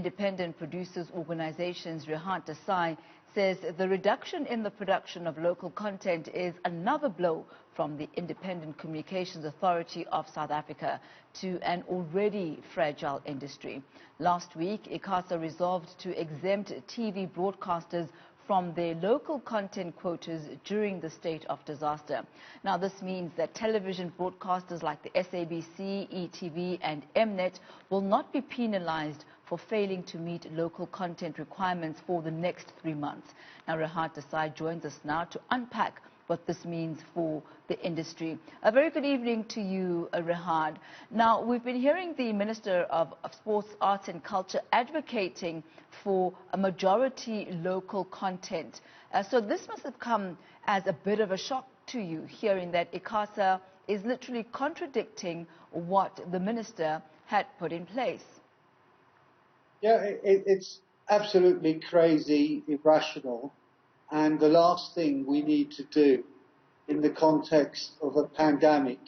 independent producers organizations, Rehad Desai, says the reduction in the production of local content is another blow from the Independent Communications Authority of South Africa to an already fragile industry. Last week, ICASA resolved to exempt TV broadcasters from their local content quotas during the state of disaster. Now, this means that television broadcasters like the SABC, ETV and Mnet will not be penalized for failing to meet local content requirements for the next 3 months. Now, Rehad Desai joins us now to unpack what this means for the industry. A very good evening to you, Rehad. Now, we've been hearing the Minister of Sports, Arts and Culture advocating for a majority local content. So this must have come as a bit of a shock to you, hearing that ICASA is literally contradicting what the Minister had put in place. Yeah, it's absolutely crazy, irrational. And the last thing we need to do in the context of a pandemic,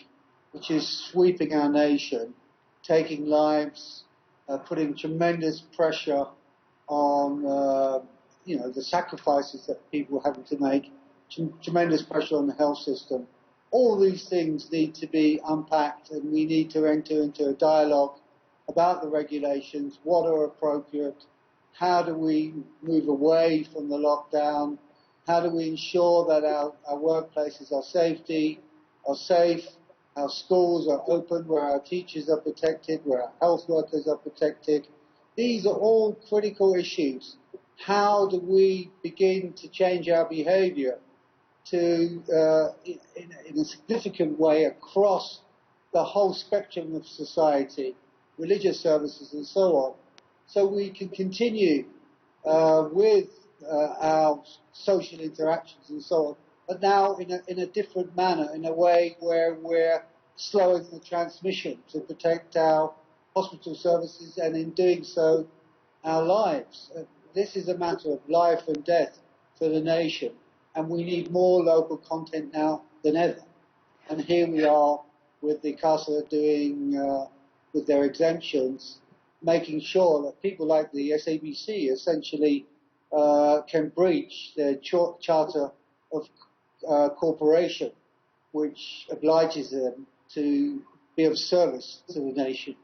which is sweeping our nation, taking lives, putting tremendous pressure on, the sacrifices that people are having to make, tremendous pressure on the health system. All these things need to be unpacked, and we need to enter into a dialogue about the regulations, what are appropriate, how do we move away from the lockdown, how do we ensure that our workplaces are safe, our schools are open, where our teachers are protected, where our health workers are protected. These are all critical issues. How do we begin to change our behavior in a significant way across the whole spectrum of society, religious services and so on, so we can continue with our social interactions and so on, but now in a different manner, in a way where we're slowing the transmission to protect our hospital services and in doing so our lives. This is a matter of life and death for the nation, and we need more local content now than ever. And here we are with the ICASA doing with their exemptions, making sure that people like the SABC essentially can breach their charter of corporation, which obliges them to be of service to the nation.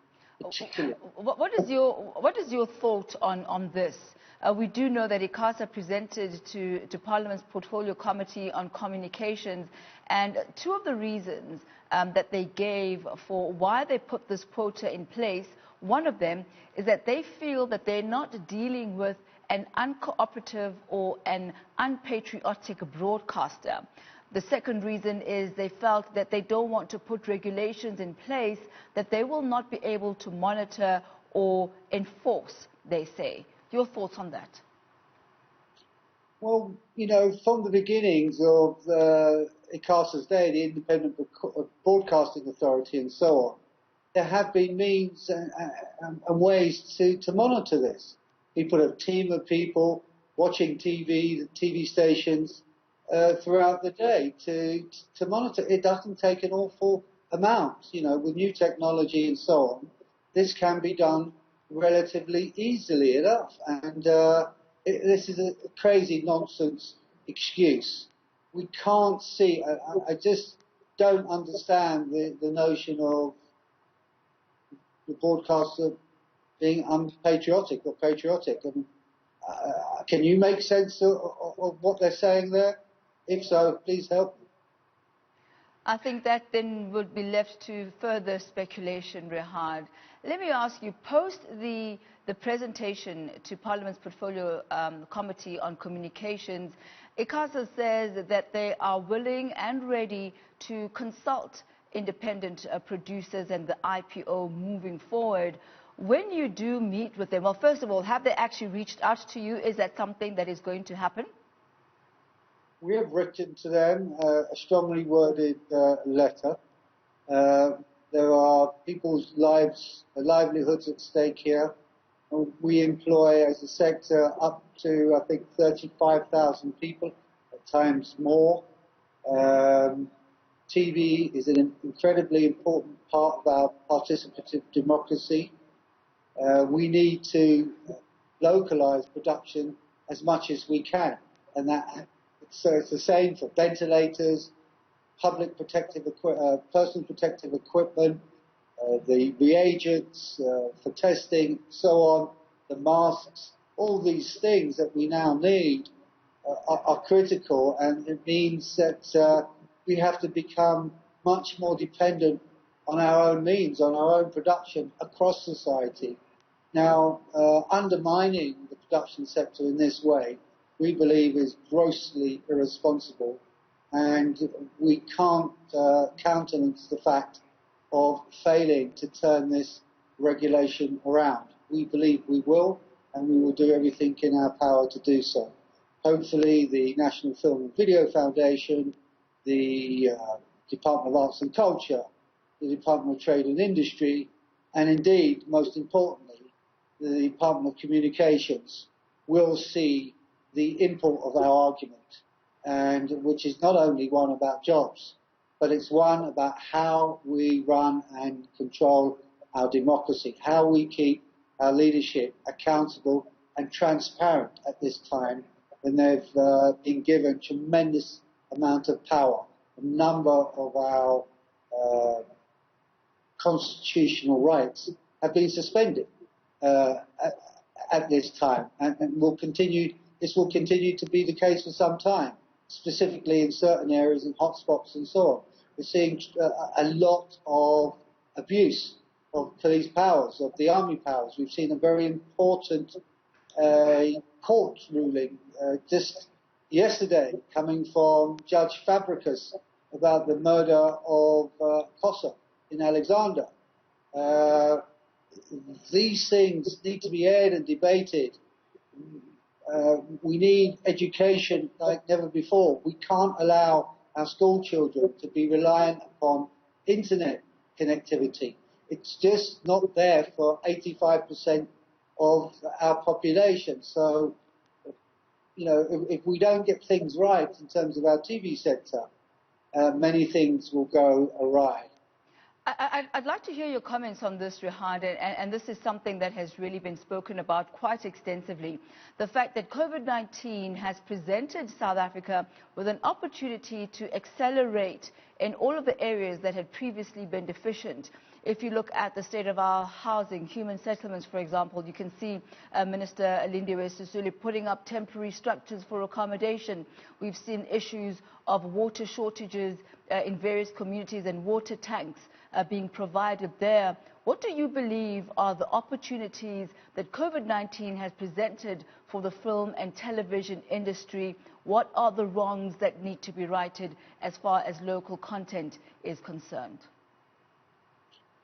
Particularly. What is your thought on this? We do know that ICASA presented to Parliament's Portfolio Committee on Communications, and two of the reasons that they gave for why they put this quota in place, one of them is that they feel that they're not dealing with an uncooperative or an unpatriotic broadcaster. The second reason is they felt that they don't want to put regulations in place that they will not be able to monitor or enforce, they say. Your thoughts on that? Well, from the beginnings of ICASA's day, the Independent Broadcasting Authority and so on, there have been means and ways to monitor this. We put a team of people watching the TV stations throughout the day to monitor. It doesn't take an awful amount, with new technology and so on. This can be done relatively easily enough, and this is a crazy nonsense excuse. We can't see. I just don't understand the notion of the broadcaster being unpatriotic or patriotic. And can you make sense of what they're saying there? If so, please help me. I think that then would be left to further speculation, Rehad. Let me ask you, post the presentation to Parliament's Portfolio Committee on Communications, ICASA says that they are willing and ready to consult independent producers and the IPO moving forward. When you do meet with them, well, first of all, have they actually reached out to you? Is that something that is going to happen? We have written to them a strongly worded letter. There are people's livelihoods at stake here. We employ, as a sector, up to, I think, 35,000 people, at times more. TV is an incredibly important part of our participative democracy. We need to localise production as much as we can. And so it's the same for ventilators, personal protective equipment, the reagents for testing, so on, the masks, all these things that we now need are critical, and it means that we have to become much more dependent on our own means, on our own production across society. Now, undermining the production sector in this way, we believe, is grossly irresponsible, and we can't countenance the fact of failing to turn this regulation around. We believe we will, and we will do everything in our power to do so. Hopefully the National Film and Video Foundation, the Department of Arts and Culture, the Department of Trade and Industry, and indeed, most importantly, the Department of Communications will see the import of our argument, and which is not only one about jobs, but it's one about how we run and control our democracy, how we keep our leadership accountable and transparent at this time when they've been given tremendous amount of power. A number of our constitutional rights have been suspended at this time, and will continue. This will continue to be the case for some time, specifically in certain areas and hotspots and so on. We're seeing a lot of abuse of police powers, of the army powers. We've seen a very important court ruling just yesterday coming from Judge Fabricus about the murder of Kossa in Alexander. These things need to be aired and debated. We need education like never before. We can't allow our school children to be reliant upon internet connectivity. It's just not there for 85% of our population. So, you know, if we don't get things right in terms of our TV sector, many things will go awry. I'd like to hear your comments on this, Rehad, and this is something that has really been spoken about quite extensively. The fact that COVID-19 has presented South Africa with an opportunity to accelerate in all of the areas that had previously been deficient. If you look at the state of our housing, human settlements, for example, you can see Minister Lindiwe Sisulu putting up temporary structures for accommodation. We've seen issues of water shortages in various communities and water tanks being provided there. What do you believe are the opportunities that COVID-19 has presented for the film and television industry? What are the wrongs that need to be righted as far as local content is concerned?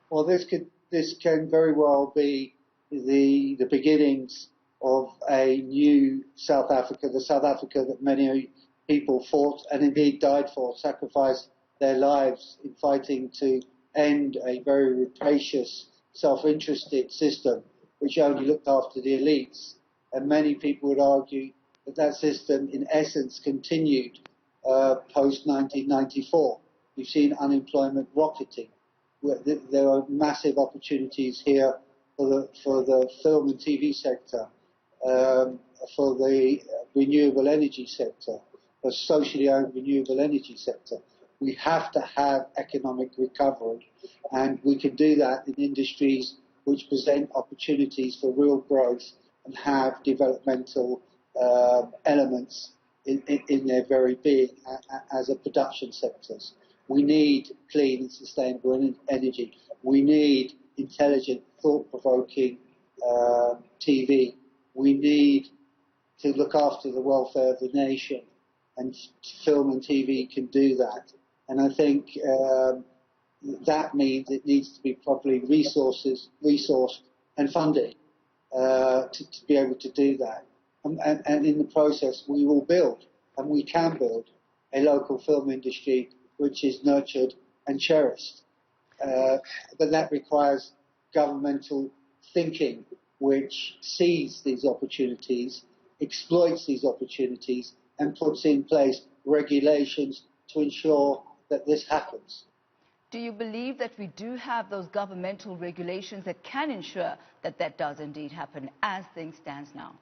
Well, this can very well be the beginnings of a new South Africa, the South Africa that many people fought and indeed died for, sacrificed their lives in fighting to end a very rapacious, self-interested system which only looked after the elites. And many people would argue that that system, in essence, continued post-1994. We've seen unemployment rocketing. There are massive opportunities here for the film and TV sector, for the renewable energy sector, the socially owned renewable energy sector. We have to have economic recovery, and we can do that in industries which present opportunities for real growth and have developmental elements in their very being as a production sectors. We need clean and sustainable energy. We need intelligent, thought-provoking TV. We need to look after the welfare of the nation, and film and TV can do that. And I think that means it needs to be properly resourced and funded to be able to do that. And in the process, we will build, and we can build, a local film industry which is nurtured and cherished. But that requires governmental thinking which sees these opportunities, exploits these opportunities, and puts in place regulations to ensure that this happens. Do you believe that we do have those governmental regulations that can ensure that that does indeed happen as things stand now?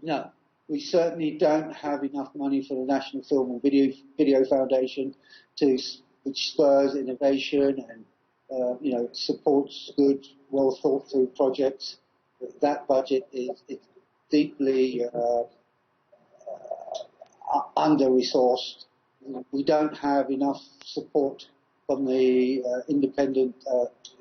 No, we certainly don't have enough money for the National Film and Video Foundation, which spurs innovation and supports good, well thought through projects. That budget is deeply under-resourced. We don't have enough support from the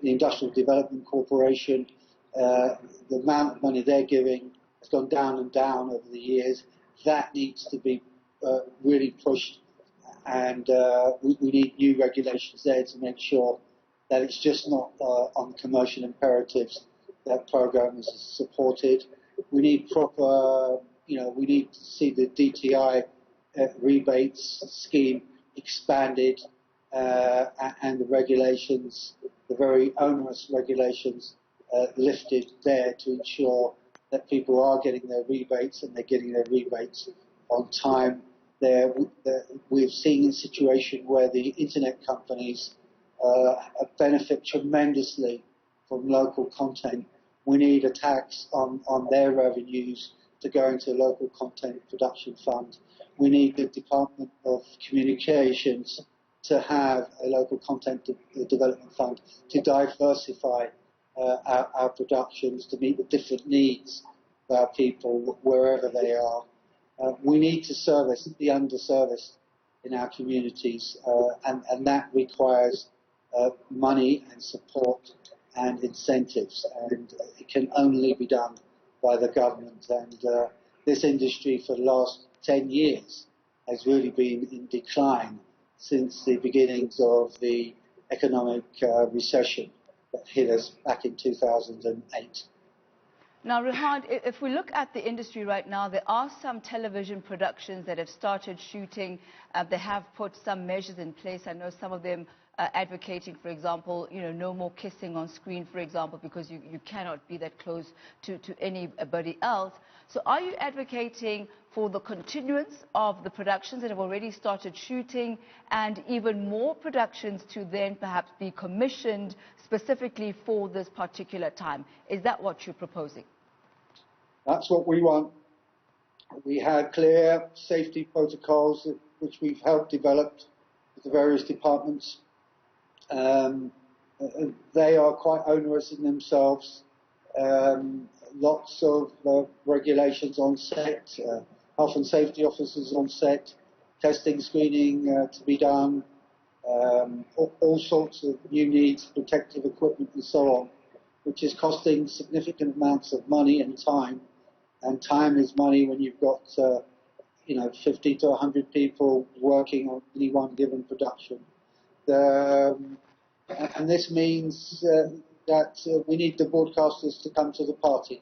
the Industrial Development Corporation. The amount of money they're giving has gone down and down over the years. That needs to be really pushed, and we need new regulations there to make sure that it's just not on commercial imperatives that programs are supported. We need proper, we need to see the DTI rebates scheme expanded and the regulations, the very onerous regulations, lifted there to ensure that people are getting their rebates and they're getting their rebates on time. We've seen a situation where the internet companies benefit tremendously from local content. We need a tax on their revenues to go into a local content production fund. We need the Department of Communications to have a local content development fund to diversify our productions to meet the different needs of our people wherever they are. We need to service the underserviced in our communities, and that requires money and support and incentives, and it can only be done by the government. And this industry for the last 10 years has really been in decline since the beginnings of the economic recession that hit us back in 2008. Now, Rehad, if we look at the industry right now, there are some television productions that have started shooting. They have put some measures in place. I know some of them advocating, for example, no more kissing on screen, for example, because you cannot be that close to anybody else. So are you advocating for the continuance of the productions that have already started shooting and even more productions to then perhaps be commissioned specifically for this particular time? Is that what you're proposing? That's what we want. We have clear safety protocols which we've helped develop with the various departments. They are quite onerous in themselves. Lots of regulations on set, health and safety officers on set, testing, screening to be done, all sorts of new needs, protective equipment and so on, which is costing significant amounts of money and time. And time is money when you've got 50 to 100 people working on any one given production. And this means that we need the broadcasters to come to the party.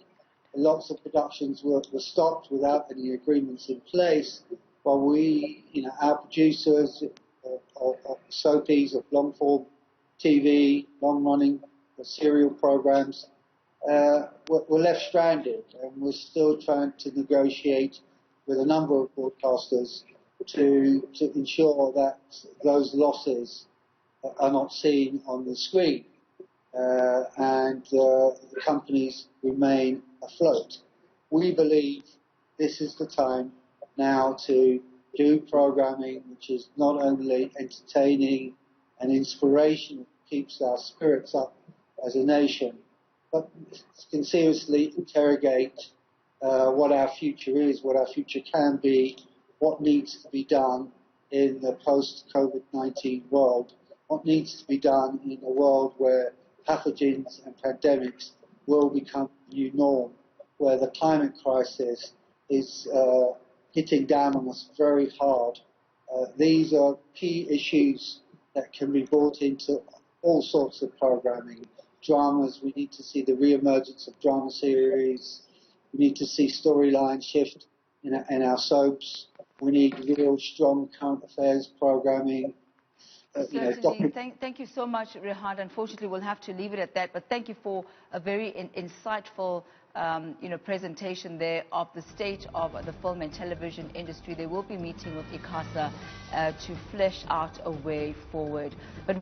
Lots of productions were stopped without any agreements in place, while our producers of soapies, of long-form TV, long-running serial programs, were left stranded, and we're still trying to negotiate with a number of broadcasters to ensure that those losses are not seen on the screen, and the companies remain afloat. We believe this is the time now to do programming which is not only entertaining and inspirational, keeps our spirits up as a nation, but can seriously interrogate what our future is, what our future can be, what needs to be done in the post-COVID-19 world, what needs to be done in a world where pathogens and pandemics will become the new norm, where the climate crisis is hitting down on us very hard. These are key issues that can be brought into all sorts of programming. Dramas, we need to see the re-emergence of drama series. We need to see storyline shift in our soaps. We need real strong current affairs programming. Certainly. Thank you so much, Rehad. Unfortunately, we'll have to leave it at that. But thank you for a very insightful presentation there of the state of the film and television industry. They will be meeting with ICASA to flesh out a way forward. But